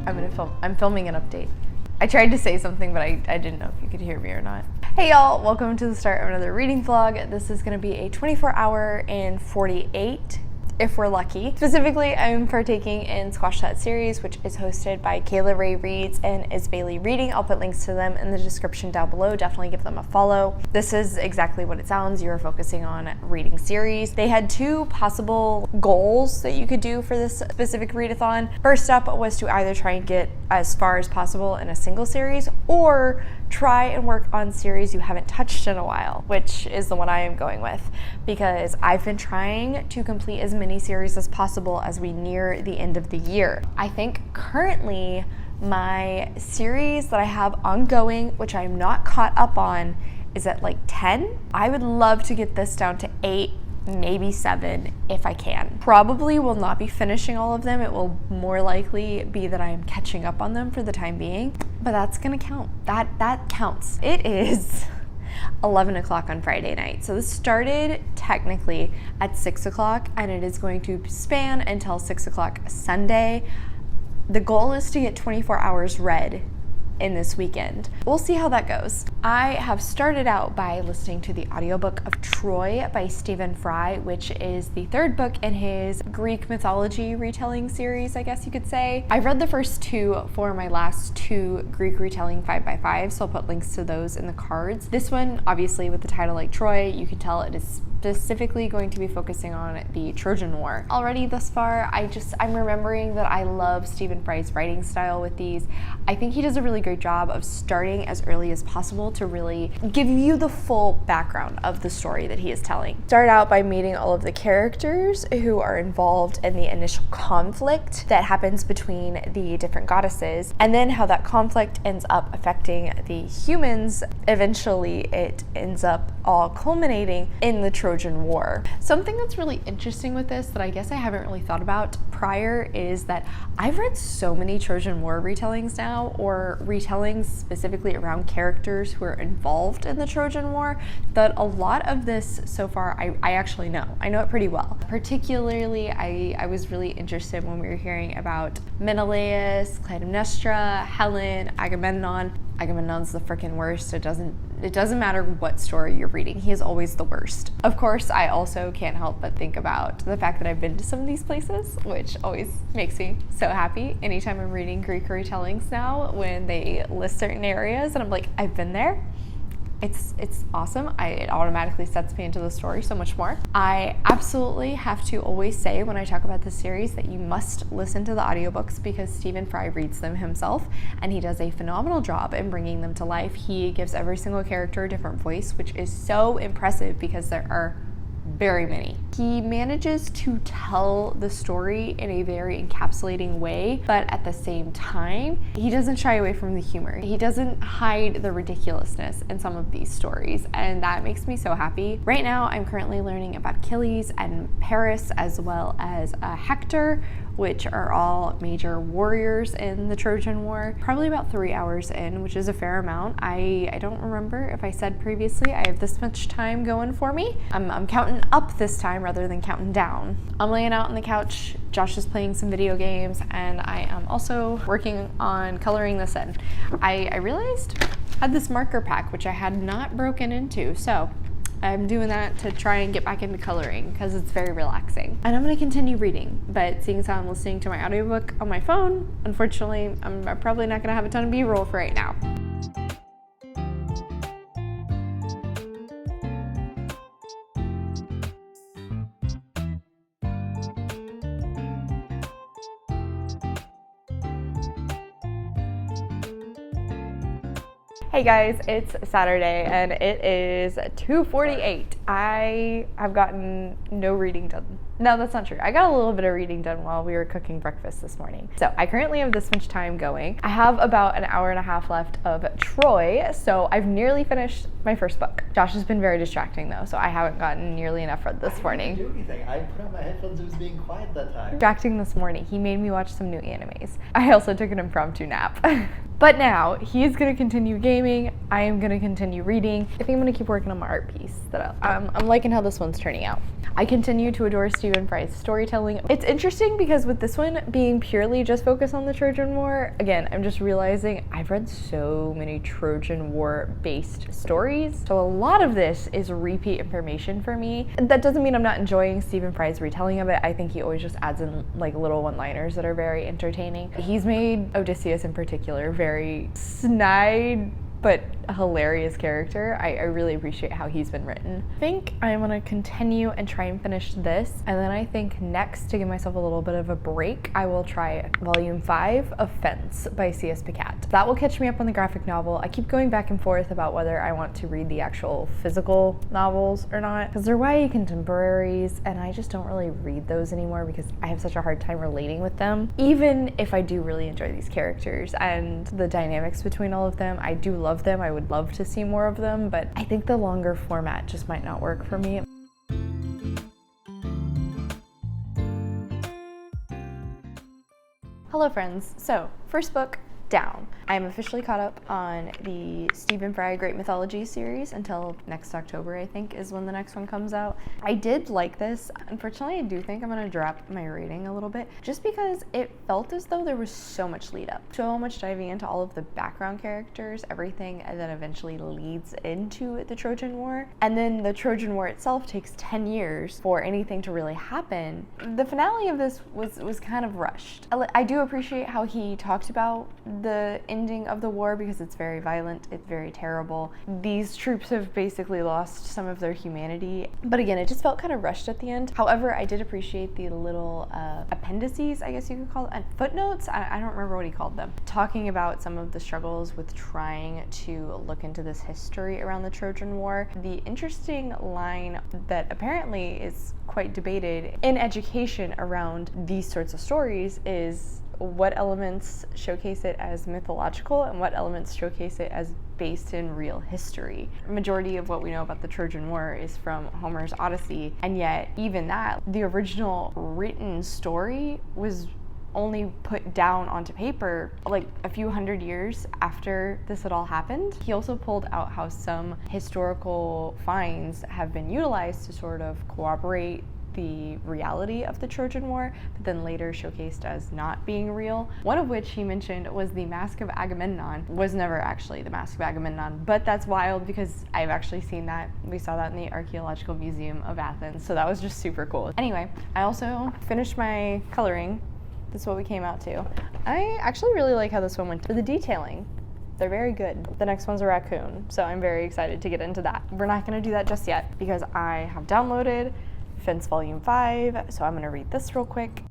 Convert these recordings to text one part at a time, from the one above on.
I'm filming an update. I tried to say something, but I didn't know if you could hear me or not. Hey y'all, welcome to the start of another reading vlog. This is gonna be a 24-hour and 48 if we're lucky. Specifically, I'm partaking in 𝗖cie that series, which is hosted by Kayla Ray Reads and 𝗖cie Reading. I'll put links to them in the description down below. Definitely give them a follow. This is exactly what it sounds. You're focusing on reading series. They had two possible goals that you could do for this specific readathon. First up was to either try and get as far as possible in a single series, or try and work on series you haven't touched in a while, which is the one I am going with, because I've been trying to complete as many series as possible as we near the end of the year. I think currently my series that I have ongoing, which I'm not caught up on, is at like 10. I would love to get this down to 8, maybe 7 if I can. Probably will not be finishing all of them. It will more likely be that I am catching up on them for the time being, but that's gonna count. That counts. It is 11 o'clock on Friday night. So this started technically at 6 o'clock and it is going to span until 6 o'clock Sunday. The goal is to get 24 hours read in this weekend. We'll see how that goes. I have started out by listening to the audiobook of Troy by Stephen Fry, which is the third book in his Greek mythology retelling series, I guess you could say. I've read the first two for my last two Greek retelling 5x5, so I'll put links to those in the cards. This one, obviously with the title like Troy, you can tell it is specifically going to be focusing on the Trojan War. Already thus far, I'm remembering that I love Stephen Fry's writing style with these. I think he does a really great job of starting as early as possible to really give you the full background of the story that he is telling. Start out by meeting all of the characters who are involved in the initial conflict that happens between the different goddesses, and then how that conflict ends up affecting the humans. Eventually, it ends up all culminating in the Trojan War. Something that's really interesting with this that I guess I haven't really thought about prior is that I've read so many Trojan War retellings now, or retellings specifically around characters who are involved in the Trojan War, that a lot of this so far I actually know. I know it pretty well. Particularly, I was really interested when we were hearing about Menelaus, Clytemnestra, Helen, Agamemnon. Agamemnon's the freaking worst. It doesn't matter what story you're reading. He is always the worst. Of course, I also can't help but think about the fact that I've been to some of these places, which always makes me so happy. Anytime I'm reading Greek retellings now, when they list certain areas and I'm like, I've been there. It's awesome. It automatically sets me into the story so much more. I absolutely have to always say when I talk about this series that you must listen to the audiobooks, because Stephen Fry reads them himself and he does a phenomenal job in bringing them to life. He gives every single character a different voice, which is so impressive because there are very many. He manages to tell the story in a very encapsulating way, but at the same time, he doesn't shy away from the humor. He doesn't hide the ridiculousness in some of these stories, and that makes me so happy. Right now, I'm currently learning about Achilles and Paris, as well as Hector, which are all major warriors in the Trojan War. Probably about 3 hours in, which is a fair amount. I don't remember if I said previously I have this much time going for me. I'm counting up this time rather than counting down. I'm laying out on the couch, Josh is playing some video games, and I am also working on coloring this in. I realized I had this marker pack, which I had not broken into, so I'm doing that to try and get back into coloring because it's very relaxing. And I'm gonna continue reading, but seeing as how I'm listening to my audiobook on my phone, unfortunately, I'm probably not gonna have a ton of B-roll for right now. Hey guys, it's Saturday and it is 2:48. I have gotten no reading done. No, that's not true. I got a little bit of reading done while we were cooking breakfast this morning. So I currently have this much time going. I have about an hour and a half left of Troy, so I've nearly finished my first book. Josh has been very distracting though, so I haven't gotten nearly enough read this morning. I didn't do anything. I put on my headphones, it was being quiet that time. Distracting this morning. He made me watch some new animes. I also took an impromptu nap. But now he's gonna continue gaming. I am gonna continue reading. I think I'm gonna keep working on my art piece. I'm liking how this one's turning out. I continue to adore Stephen Fry's storytelling. It's interesting because with this one being purely just focused on the Trojan War, again, I'm just realizing I've read so many Trojan War based stories. So a lot of this is repeat information for me. That doesn't mean I'm not enjoying Stephen Fry's retelling of it. I think he always just adds in like little one-liners that are very entertaining. He's made Odysseus in particular very snide but a hilarious character. I really appreciate how he's been written. I think I'm gonna continue and try and finish this, and then I think next, to give myself a little bit of a break, I will try volume 5 of 𝗖cie by 𝗖cie his𝗁𝗁. That will catch me up on the graphic novel. I keep going back and forth about whether I want to read the actual physical novels or not, because they're YA contemporaries, and I just don't really read those anymore because I have such a hard time relating with them. Even if I do really enjoy these characters and the dynamics between all of them, I do love them. I would love to see more of them, but I think the longer format just might not work for me. Hello friends, so first book down. I am officially caught up on the Stephen Fry Great Mythology series until next October, I think, is when the next one comes out. I did like this. Unfortunately, I do think I'm gonna drop my rating a little bit just because it felt as though there was so much lead up, so much diving into all of the background characters, everything that eventually leads into the Trojan War. And then the Trojan War itself takes 10 years for anything to really happen. The finale of this was kind of rushed. I do appreciate how he talked about the ending of the war because it's very violent, it's very terrible. These troops have basically lost some of their humanity, but again, it just felt kind of rushed at the end. However, I did appreciate the little appendices, I guess you could call it, and footnotes, I don't remember what he called them, talking about some of the struggles with trying to look into this history around the Trojan War. The interesting line that apparently is quite debated in education around these sorts of stories is what elements showcase it as mythological and what elements showcase it as based in real history. The majority of what we know about the Trojan War is from Homer's Odyssey, and yet even that, the original written story was only put down onto paper like a few hundred years after this had all happened. He also pulled out how some historical finds have been utilized to sort of corroborate the reality of the Trojan War, but then later showcased as not being real. One of which he mentioned was the Mask of Agamemnon was never actually the Mask of Agamemnon, but that's wild because I've actually seen that. We saw that in the Archaeological Museum of Athens, so that was just super cool. Anyway, I also finished my coloring. That's what we came out to. I actually really like how this one went for the detailing. They're very good. The next one's a raccoon, so I'm very excited to get into that. We're not gonna do that just yet because I have downloaded 𝗖cie Volume 5, so I'm gonna read this real quick.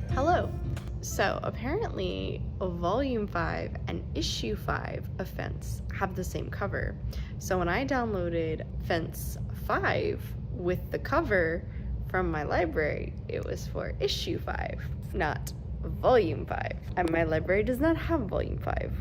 Hello. So apparently Volume 5 and Issue 5 of 𝗖cie have the same cover. So when I downloaded 𝗖cie 5 with the cover from my library, it was for Issue 5, not Volume 5. And my library does not have Volume 5,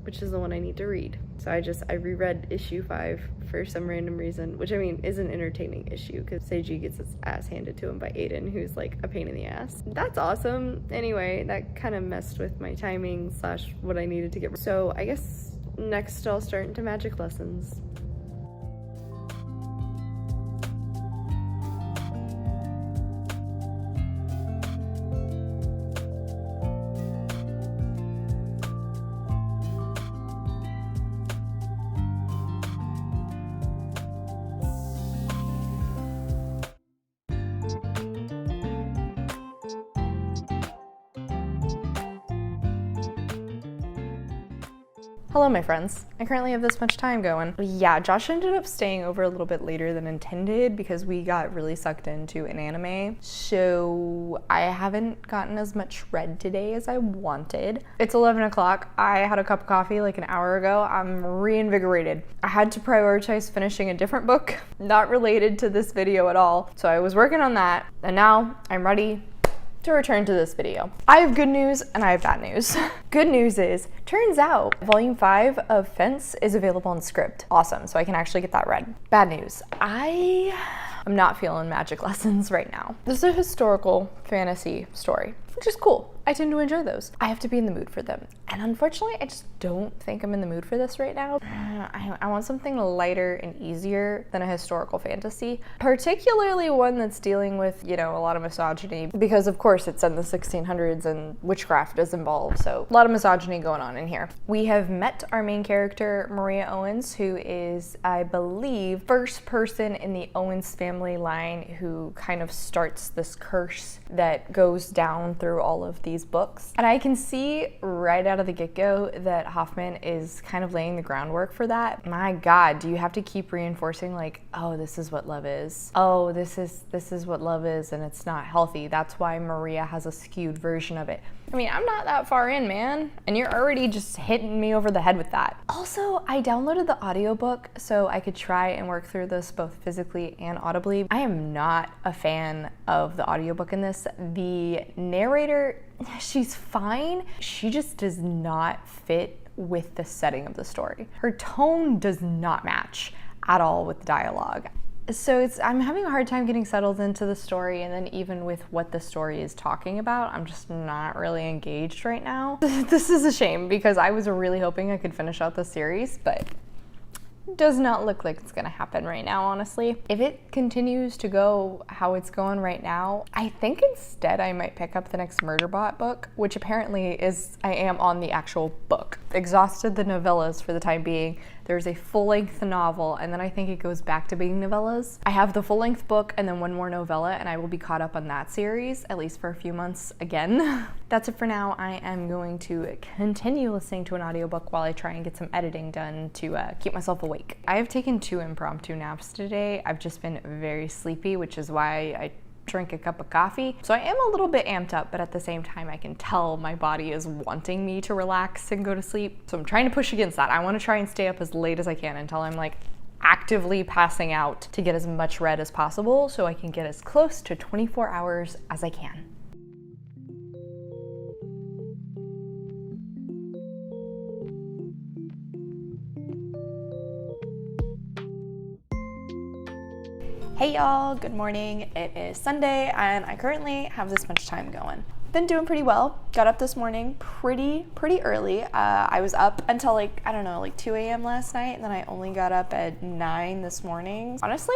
which is the one I need to read. So I reread Issue 5 for some random reason, which I mean is an entertaining issue because 𝗖cie gets his ass handed to him by Aiden, who's like a pain in the ass. That's awesome. Anyway, that kind of messed with my timing / what I needed to get. So I guess next I'll start into magic lessons. Hello, my friends. I currently have this much time going. Yeah, Josh ended up staying over a little bit later than intended because we got really sucked into an anime. So I haven't gotten as much read today as I wanted. It's 11 o'clock. I had a cup of coffee like an hour ago. I'm reinvigorated. I had to prioritize finishing a different book, not related to this video at all. So I was working on that, and now I'm ready to return to this video. I have good news and I have bad news. Good news is, turns out Volume 5 of 𝗖cie is available on Scribd. Awesome, so I can actually get that read. Bad news, I I'm not feeling magic lessons right now. This is a historical fantasy story, which is cool. I tend to enjoy those. I have to be in the mood for them. And unfortunately, I just don't think I'm in the mood for this right now. I want something lighter and easier than a historical fantasy, particularly one that's dealing with, you know, a lot of misogyny, because of course it's in the 1600s and witchcraft is involved, so a lot of misogyny going on in here. We have met our main character, Maria Owens, who is, I believe, first person in the Owens family line who kind of starts this curse that goes down through all of these books. And I can see right out of the get-go that Hoffman is kind of laying the groundwork for that. My God, do you have to keep reinforcing like, oh, this is what love is. Oh, this is what love is, and it's not healthy. That's why Maria has a skewed version of it. I mean, I'm not that far in, man, and you're already just hitting me over the head with that. Also, I downloaded the audiobook so I could try and work through this both physically and audibly. I am not a fan of the audiobook in this. The narrator, she's fine. She just does not fit with the setting of the story. Her tone does not match at all with the dialogue. So I'm having a hard time getting settled into the story, and then even with what the story is talking about, I'm just not really engaged right now. This is a shame because I was really hoping I could finish out the series, but does not look like it's gonna happen right now, honestly. If it continues to go how it's going right now, I think instead I might pick up the next Murderbot book, which apparently is, I am on the actual book. Exhausted the novellas for the time being. There's a full-length novel, and then I think it goes back to being novellas. I have the full-length book and then one more novella, and I will be caught up on that series, at least for a few months again. That's it for now. I am going to continue listening to an audiobook while I try and get some editing done to keep myself awake. I have taken 2 impromptu naps today. I've just been very sleepy, which is why I drink a cup of coffee. So I am a little bit amped up, but at the same time I can tell my body is wanting me to relax and go to sleep. So I'm trying to push against that. I want to try and stay up as late as I can until I'm like actively passing out to get as much read as possible so I can get as close to 24 hours as I can. Hey y'all, good morning. It is Sunday and I currently have this much time going. Been doing pretty well. Got up this morning pretty early. I was up until like, I don't know, like 2 a.m. last night, and then I only got up at 9 this morning. Honestly,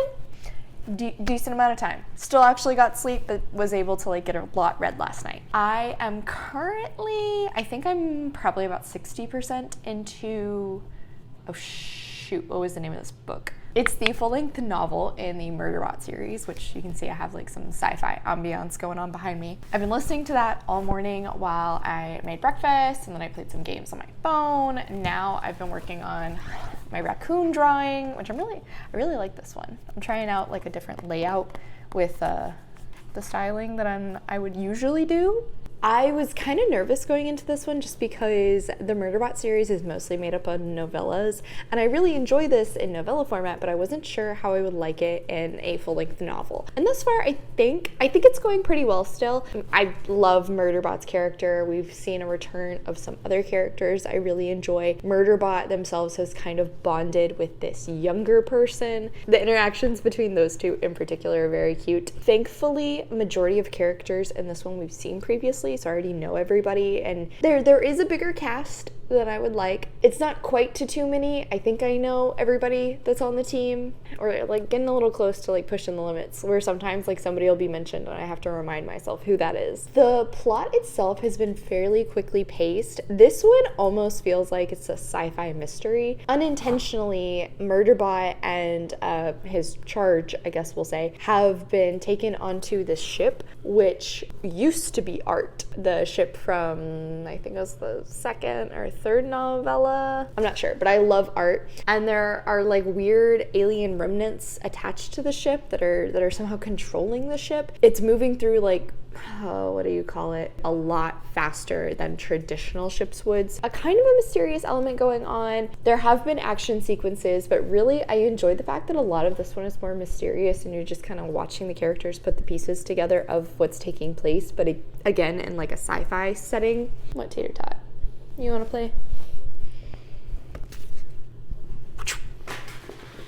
decent amount of time. Still actually got sleep, but was able to like get a lot read last night. I am currently, I think I'm probably about 60% into, oh shoot, what was the name of this book? It's the full-length novel in the Murderbot series, which you can see I have like some sci-fi ambiance going on behind me. I've been listening to that all morning while I made breakfast, and then I played some games on my phone. Now I've been working on my raccoon drawing, which I really like this one. I'm trying out like a different layout with the styling that I would usually do. I was kind of nervous going into this one just because the Murderbot series is mostly made up of novellas, and I really enjoy this in novella format, but I wasn't sure how I would like it in a full-length novel. And thus far, I think it's going pretty well still. I love Murderbot's character. We've seen a return of some other characters I really enjoy. Murderbot themselves has kind of bonded with this younger person. The interactions between those two in particular are very cute. Thankfully, majority of characters in this one we've seen previously, so I already know everybody, and there is a bigger cast than I would like. It's not quite to too many. I think I know everybody that's on the team, or like getting a little close to like pushing the limits, where sometimes like somebody will be mentioned and I have to remind myself who that is. The plot itself has been fairly quickly paced. This one almost feels like it's a sci-fi mystery. Unintentionally, Murderbot and his charge, I guess we'll say, have been taken onto this ship, which used to be Art, the ship from, I think it was the second or third novella. I'm not sure, but I love Art. And there are like weird alien remnants attached to the ship that are somehow controlling the ship. It's moving through like, what do you call it? A lot faster than traditional ships would. A kind of a mysterious element going on. There have been action sequences, but really I enjoyed the fact that a lot of this one is more mysterious and you're just kind of watching the characters put the pieces together of what's taking place, but again, in like a sci-fi setting. What, Tater Tot? You want to play?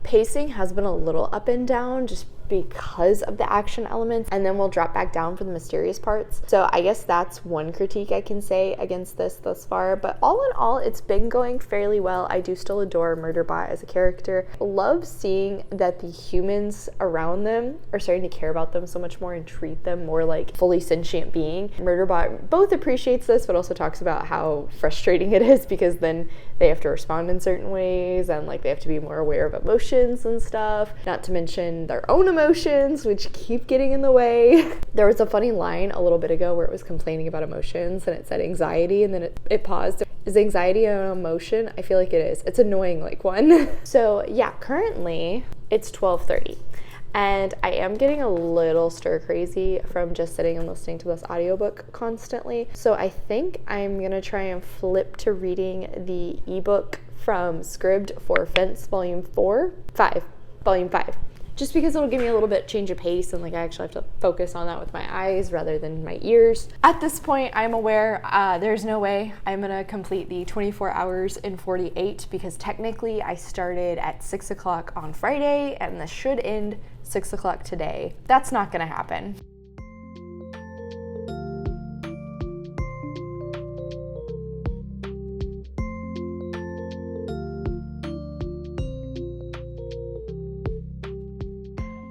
Pacing has been a little up and down just because of the action elements, and then we'll drop back down for the mysterious parts. So I guess that's one critique I can say against this thus far, but all in all, it's been going fairly well. I do still adore Murderbot as a character. Love seeing that the humans around them are starting to care about them so much more and treat them more like fully sentient being. Murderbot both appreciates this, but also talks about how frustrating it is because then they have to respond in certain ways and like they have to be more aware of emotions and stuff, not to mention their own emotions, which keep getting in the way. There was a funny line a little bit ago where it was complaining about emotions and it said anxiety and then it paused. Is anxiety an emotion? I feel like it is. It's annoying like one. So yeah, currently it's 12:30. And I am getting a little stir crazy from just sitting and listening to this audiobook constantly. So I think I'm gonna try and flip to reading the ebook from Scribd for Fence Volume 5. Just because it'll give me a little bit change of pace and like I actually have to focus on that with my eyes rather than my ears. At this point, I'm aware there's no way I'm gonna complete the 24 hours in 48 because technically I started at 6 o'clock on Friday and this should end 6 o'clock today. That's not gonna happen.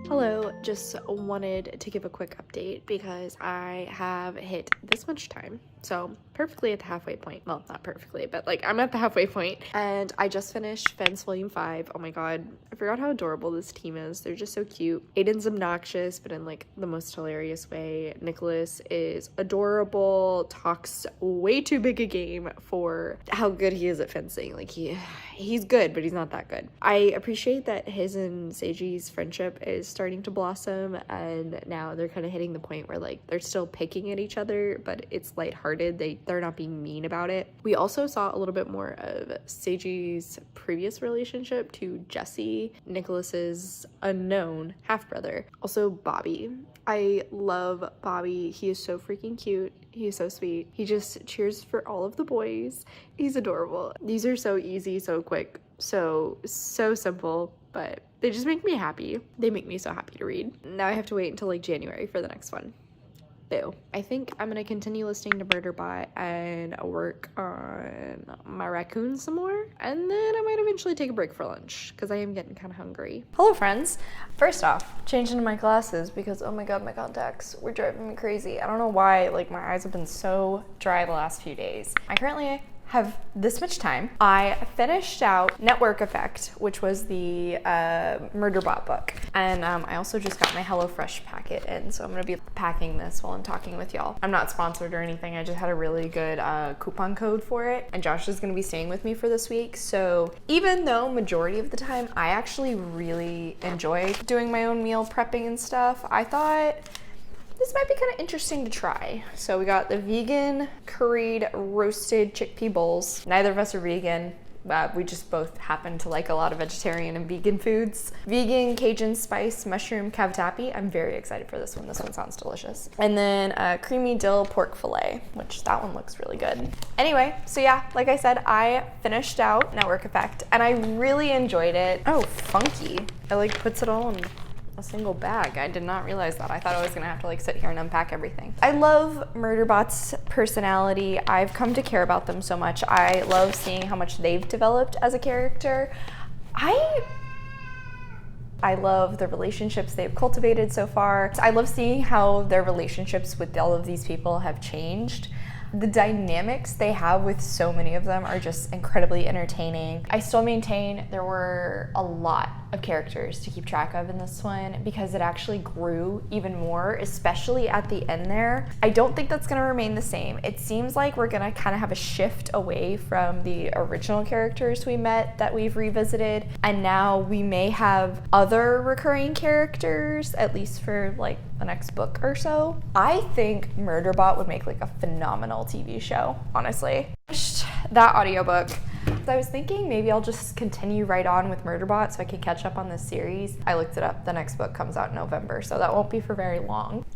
Hello, just wanted to give a quick update because I have hit this much time. So perfectly at the halfway point. Well, not perfectly, but like I'm at the halfway point. And I just finished Fence Volume 5. Oh my god, I forgot how adorable this team is. They're just so cute. Aiden's obnoxious, but in like the most hilarious way. Nicholas is adorable, talks way too big a game for how good he is at fencing. Like he's good, but he's not that good. I appreciate that his and Seiji's friendship is starting to blossom, and now they're kind of hitting the point where like they're still picking at each other, but it's lighthearted. They're not being mean about it. We also saw a little bit more of Seiji's previous relationship to Jesse, Nicholas's unknown half-brother. Also Bobby. I love Bobby. He is so freaking cute. He is so sweet. He just cheers for all of the boys. He's adorable. These are so easy, so quick, so simple, but they just make me happy. They make me so happy to read. Now I have to wait until like January for the next one. Boo. I think I'm gonna continue listening to Murderbot and work on my raccoon some more, and then I might eventually take a break for lunch because I am getting kind of hungry. Hello friends. First off, changing into my glasses because oh my god, my contacts were driving me crazy. I don't know why, like my eyes have been so dry the last few days. I currently have this much time. I finished out Network Effect, which was the Murderbot book, and I also just got my HelloFresh packet in, so I'm gonna be packing this while I'm talking with y'all. I'm not sponsored or anything. I just had a really good coupon code for it, and Josh is gonna be staying with me for this week. So even though majority of the time I actually really enjoy doing my own meal prepping and stuff, I thought this might be kind of interesting to try. So we got the vegan curried roasted chickpea bowls. Neither of us are vegan. We just both happen to like a lot of vegetarian and vegan foods. Vegan Cajun spice mushroom cavatappi. I'm very excited for this one. This one sounds delicious. And then creamy dill pork fillet, which that one looks really good. Anyway, so yeah, like I said, I finished out Network Effect and I really enjoyed it. Oh, funky. It like puts it all in a single bag. I did not realize that. I thought I was gonna have to like sit here and unpack everything. I love Murderbot's personality. I've come to care about them so much. I love seeing how much they've developed as a character. I love the relationships they've cultivated so far. I love seeing how their relationships with all of these people have changed. The dynamics they have with so many of them are just incredibly entertaining. I still maintain there were a lot of characters to keep track of in this one because it actually grew even more, especially at the end there. I don't think that's gonna remain the same. It seems like we're gonna kind of have a shift away from the original characters we met that we've revisited, and now we may have other recurring characters, at least for like the next book or so. I think Murderbot would make like a phenomenal TV show, honestly. That audiobook. I was thinking maybe I'll just continue right on with Murderbot so I can catch up on this series. I looked it up. The next book comes out in November, so that won't be for very long.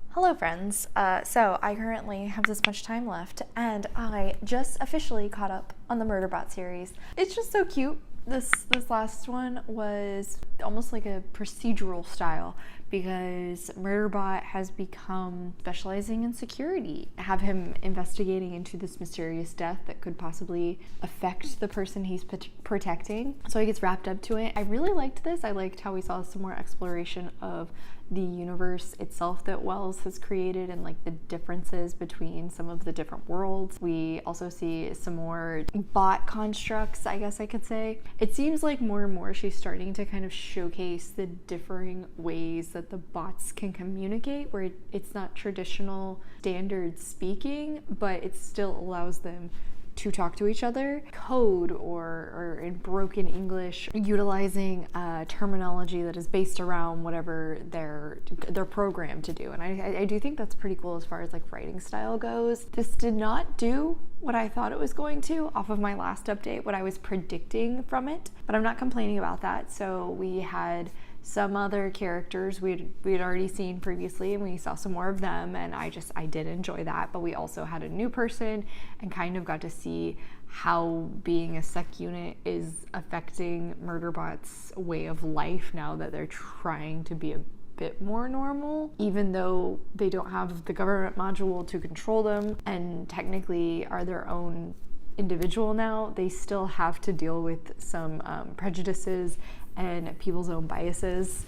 Hello friends. So I currently have this much time left and I just officially caught up on the Murderbot series. It's just so cute. This last one was almost like a procedural style because Murderbot has become specializing in security. Have him investigating into this mysterious death that could possibly affect the person he's protecting. So he gets wrapped up to it. I really liked this. I liked how we saw some more exploration of the universe itself that Wells has created and like the differences between some of the different worlds. We also see some more bot constructs, I guess I could say. It seems like more and more she's starting to kind of showcase the differing ways that the bots can communicate, where it's not traditional standard speaking, but it still allows them to talk to each other, code or in broken English, utilizing terminology that is based around whatever they're programmed to do. And I do think that's pretty cool as far as like writing style goes. This did not do what I thought it was going to off of my last update, what I was predicting from it, but I'm not complaining about that. So we had some other characters we'd already seen previously, and we saw some more of them, and I did enjoy that. But we also had a new person and kind of got to see how being a sec unit is affecting Murderbot's way of life now that they're trying to be a bit more normal, even though they don't have the government module to control them and technically are their own individual now. They still have to deal with some prejudices and people's own biases.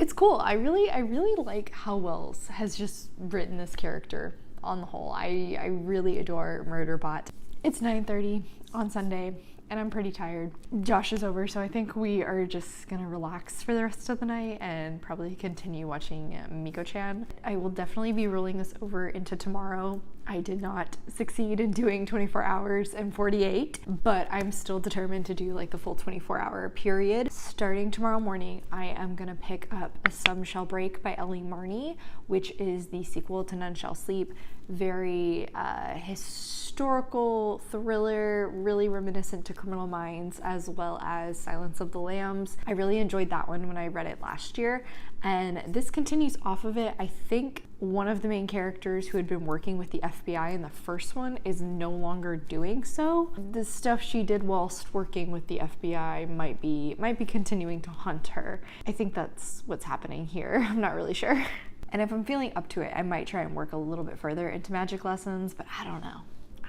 It's cool. I really like how Wells has just written this character on the whole. I really adore Murderbot. It's 9:30 on Sunday and I'm pretty tired. Josh is over, so I think we are just gonna relax for the rest of the night and probably continue watching Miko-chan. I will definitely be rolling this over into tomorrow. I did not succeed in doing 24 hours and 48, but I'm still determined to do like the full 24-hour period. Starting tomorrow morning, I am gonna pick up Some Shall Break by Ellie Marney, which is the sequel to None Shall Sleep. Very historical thriller, really reminiscent to Criminal Minds, as well as Silence of the Lambs. I really enjoyed that one when I read it last year, and this continues off of it. I think one of the main characters who had been working with the FBI in the first one is no longer doing so. The stuff she did whilst working with the FBI might be continuing to haunt her. I think that's what's happening here. I'm not really sure. And if I'm feeling up to it, I might try and work a little bit further into magic lessons, but I don't know.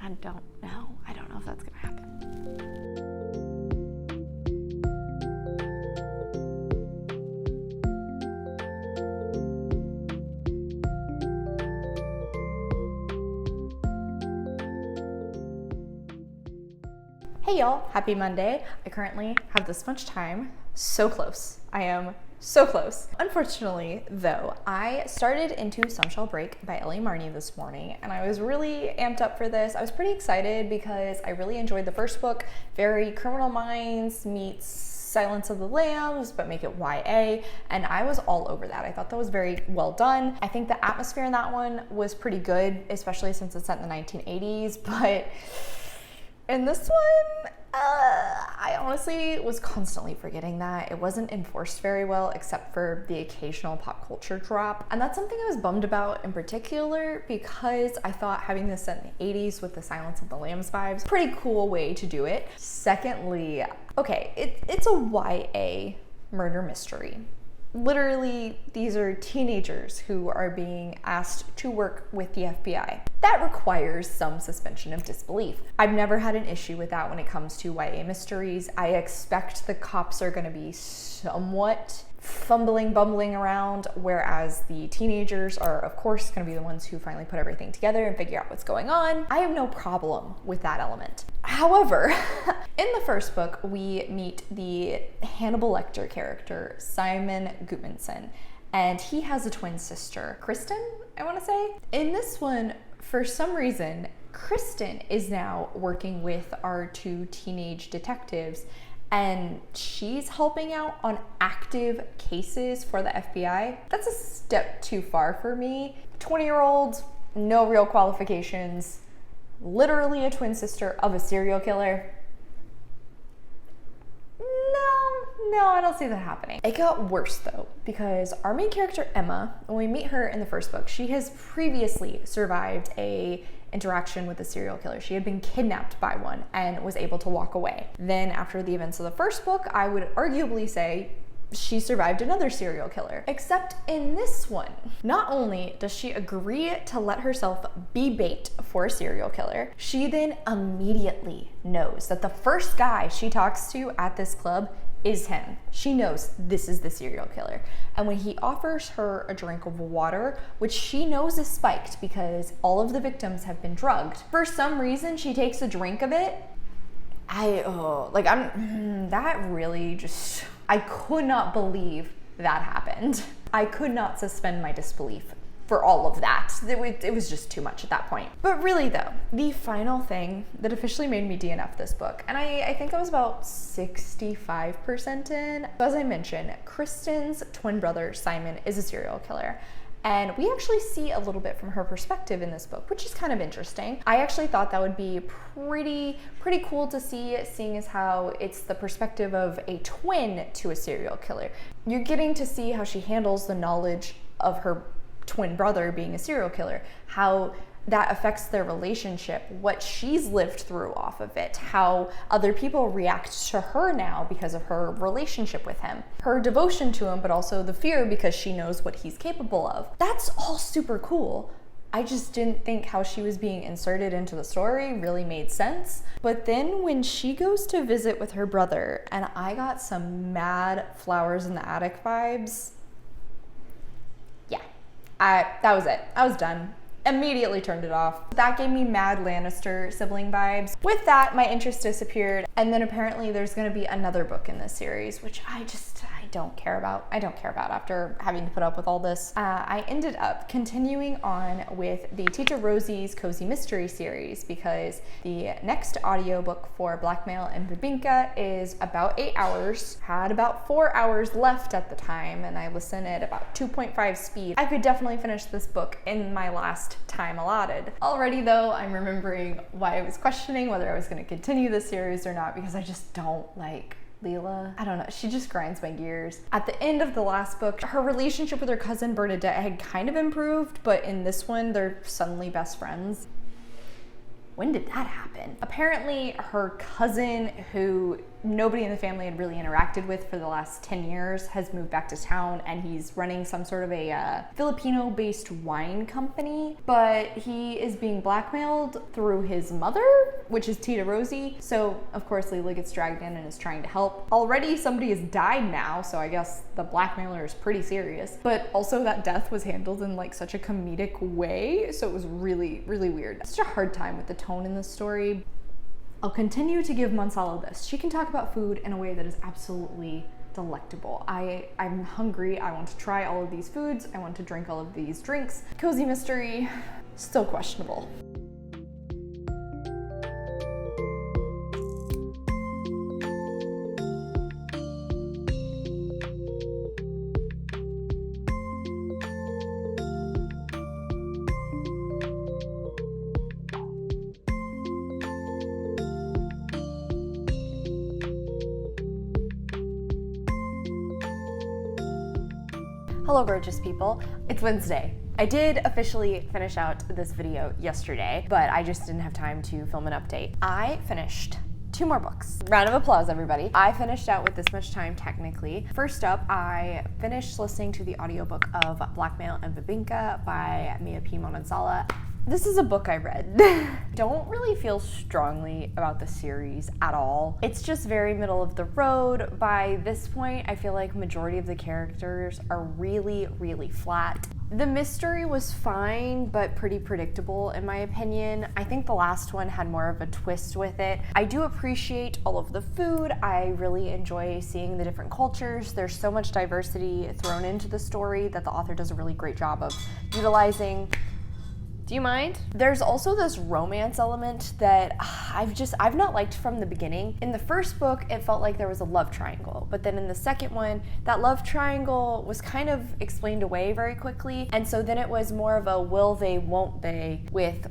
I don't know if that's gonna happen. Hey y'all, happy Monday. I currently have this much time. So close. I am so close. Unfortunately, though, I started into Some Shall Break by Ellie Marney this morning, and I was really amped up for this. I was pretty excited because I really enjoyed the first book. Very Criminal Minds meets Silence of the Lambs, but make it YA, and I was all over that. I thought that was very well done. I think the atmosphere in that one was pretty good, especially since it's set in the 1980s, but in this one, I honestly was constantly forgetting that. It wasn't enforced very well, except for the occasional pop culture drop. And that's something I was bummed about in particular, because I thought having this set in the 80s with the Silence of the Lambs vibes, pretty cool way to do it. Secondly, okay, it's a YA murder mystery. Literally, these are teenagers who are being asked to work with the FBI. That requires some suspension of disbelief. I've never had an issue with that when it comes to YA mysteries. I expect the cops are gonna be somewhat bumbling around, whereas the teenagers are, of course, gonna be the ones who finally put everything together and figure out what's going on. I have no problem with that element. However, in the first book, we meet the Hannibal Lecter character, Simon Gudmundsson, and he has a twin sister, Kristen, I wanna say. In this one, for some reason, Kristen is now working with our two teenage detectives, and she's helping out on active cases for the FBI. That's a step too far for me. 20-year-old, no real qualifications, literally a twin sister of a serial killer. No, I don't see that happening. It got worse though, because our main character, Emma, when we meet her in the first book, she has previously survived a interaction with a serial killer. She had been kidnapped by one and was able to walk away. Then after the events of the first book, I would arguably say she survived another serial killer. Except in this one, not only does she agree to let herself be bait for a serial killer, she then immediately knows that the first guy she talks to at this club is him. She knows this is the serial killer. And when he offers her a drink of water, which she knows is spiked because all of the victims have been drugged, for some reason she takes a drink of it. That really just, I could not believe that happened. I could not suspend my disbelief for all of that. It was just too much at that point. But really though, the final thing that officially made me DNF this book, and I think I was about 65% in. As I mentioned, Kristen's twin brother, Simon, is a serial killer. And we actually see a little bit from her perspective in this book, which is kind of interesting. I actually thought that would be pretty cool to see, seeing as how it's the perspective of a twin to a serial killer. You're getting to see how she handles the knowledge of her twin brother being a serial killer, how that affects their relationship, what she's lived through off of it, how other people react to her now because of her relationship with him, her devotion to him, but also the fear because she knows what he's capable of. That's all super cool. I just didn't think how she was being inserted into the story really made sense. But then when she goes to visit with her brother, and I got some mad Flowers in the Attic vibes, yeah, that was it. I was done. Immediately turned it off. That gave me mad Lannister sibling vibes. With that, my interest disappeared, and then apparently there's gonna be another book in this series, which I don't care about. I don't care about after having to put up with all this. I ended up continuing on with the Teacher Rosie's Cozy Mystery series because the next audiobook for Blackmail and Bebinka is about 8 hours. Had about 4 hours left at the time, and I listened at about 2.5 speed. I could definitely finish this book in my last time allotted. Already though, I'm remembering why I was questioning whether I was going to continue this series or not, because I just don't like Leela. I don't know, she just grinds my gears. At the end of the last book, her relationship with her cousin Bernadette had kind of improved, but in this one, they're suddenly best friends. When did that happen? Apparently, her cousin, who nobody in the family had really interacted with for the last 10 years, has moved back to town, and he's running some sort of a Filipino-based wine company, but he is being blackmailed through his mother, which is Tita Rosie. So, of course, Leela gets dragged in and is trying to help. Already, somebody has died now, so I guess the blackmailer is pretty serious. But also, that death was handled in like such a comedic way, so it was really weird. It's such a hard time with the tone in this story. I'll continue to give Mansala this. She can talk about food in a way that is absolutely delectable. I'm hungry. I want to try all of these foods. I want to drink all of these drinks. Cozy Mystery, still questionable. Hello gorgeous people, it's Wednesday. I did officially finish out this video yesterday, but I just didn't have time to film an update. I finished 2 more books. Round of applause, everybody. I finished out with this much time technically. First up, I finished listening to the audiobook of Blackmail and Bebinka by Mia P. Manansala. This is a book I read. Don't really feel strongly about the series at all. It's just very middle of the road. By this point, I feel like majority of the characters are really flat. The mystery was fine, but pretty predictable in my opinion. I think the last one had more of a twist with it. I do appreciate all of the food. I really enjoy seeing the different cultures. There's so much diversity thrown into the story that the author does a really great job of utilizing. Do you mind? There's also this romance element that I've not liked from the beginning. In the first book, it felt like there was a love triangle, but then in the second one, that love triangle was kind of explained away very quickly, and so then it was more of a will they, won't they with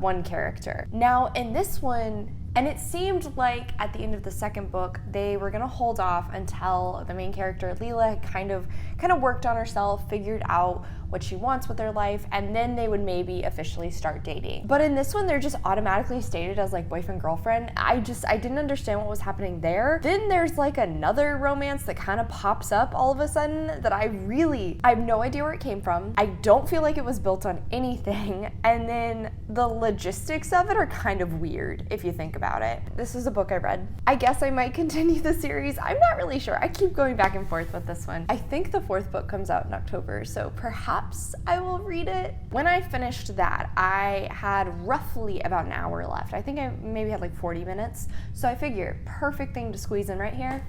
one character. Now in this one, and it seemed like at the end of the second book, they were gonna hold off until the main character, Leela, had kind of worked on herself, figured out what she wants with her life, and then they would maybe officially start dating. But in this one, they're just automatically stated as like boyfriend, girlfriend. I didn't understand what was happening there. Then there's like another romance that kind of pops up all of a sudden that I have no idea where it came from. I don't feel like it was built on anything. And then the logistics of it are kind of weird if you think about it. This is a book I read. I guess I might continue the series. I'm not really sure. I keep going back and forth with this one. I think the 4th book comes out in October, so perhaps I will read it. When I finished that, I had roughly about an hour left. I think I maybe had like 40 minutes. So I figure perfect thing to squeeze in right here.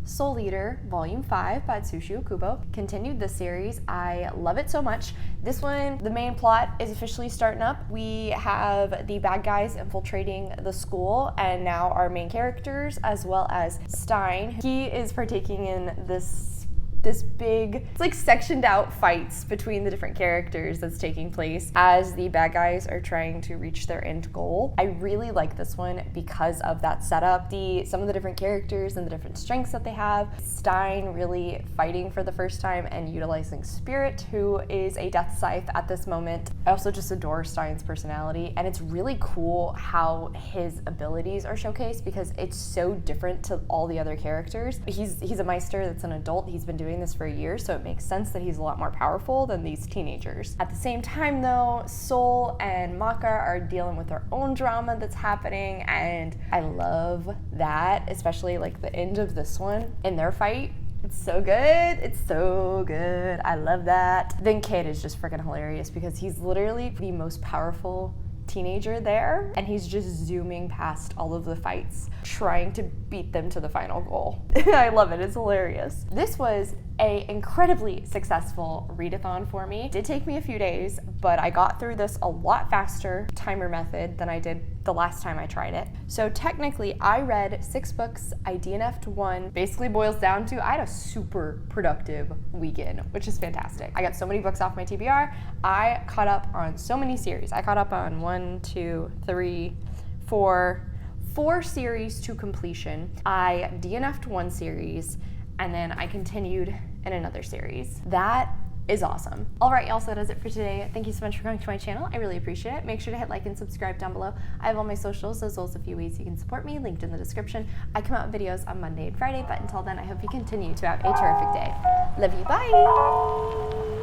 Soul Eater, Volume 5 by 𝗖cie heç𝘁ှ/𝗁𝘁. Continued this series. I love it so much. This one, the main plot is officially starting up. We have the bad guys infiltrating the school, and now our main characters, as well as 𝗖cie. He is partaking in this big, it's like sectioned out fights between the different characters that's taking place as the bad guys are trying to reach their end goal. I really like this one because of that setup, some of the different characters and the different strengths that they have. 𝗖cie really fighting for the first time and utilizing Spirit, who is a death scythe at this moment. I also just adore 𝗖cie's personality, and it's really cool how his abilities are showcased because it's so different to all the other characters. He's a Meister that's an adult. He's been doing this for a year, so it makes sense that he's a lot more powerful than these teenagers. At the same time though, Soul and Maka are dealing with their own drama that's happening, and I love that, especially like the end of this one in their fight. It's so good. It's so good. I love that. Then Kid is just freaking hilarious because he's literally the most powerful teenager there, and he's just zooming past all of the fights, trying to beat them to the final goal. I love it. It's hilarious. This was an incredibly successful readathon for me. It did take me a few days, but I got through this a lot faster timer method than I did the last time I tried it. So technically, I read 6 books. I DNF'd 1. Basically boils down to I had a super productive weekend, which is fantastic. I got so many books off my TBR. I caught up on so many series. I caught up on 4 series to completion. I DNF'd 1 series, and then I continued in another series. That is awesome. All right, y'all, so that does it for today. Thank you so much for coming to my channel. I really appreciate it. Make sure to hit like and subscribe down below. I have all my socials, as well as a few ways you can support me, linked in the description. I come out with videos on Monday and Friday, but until then, I hope you continue to have a terrific day. Love you, bye!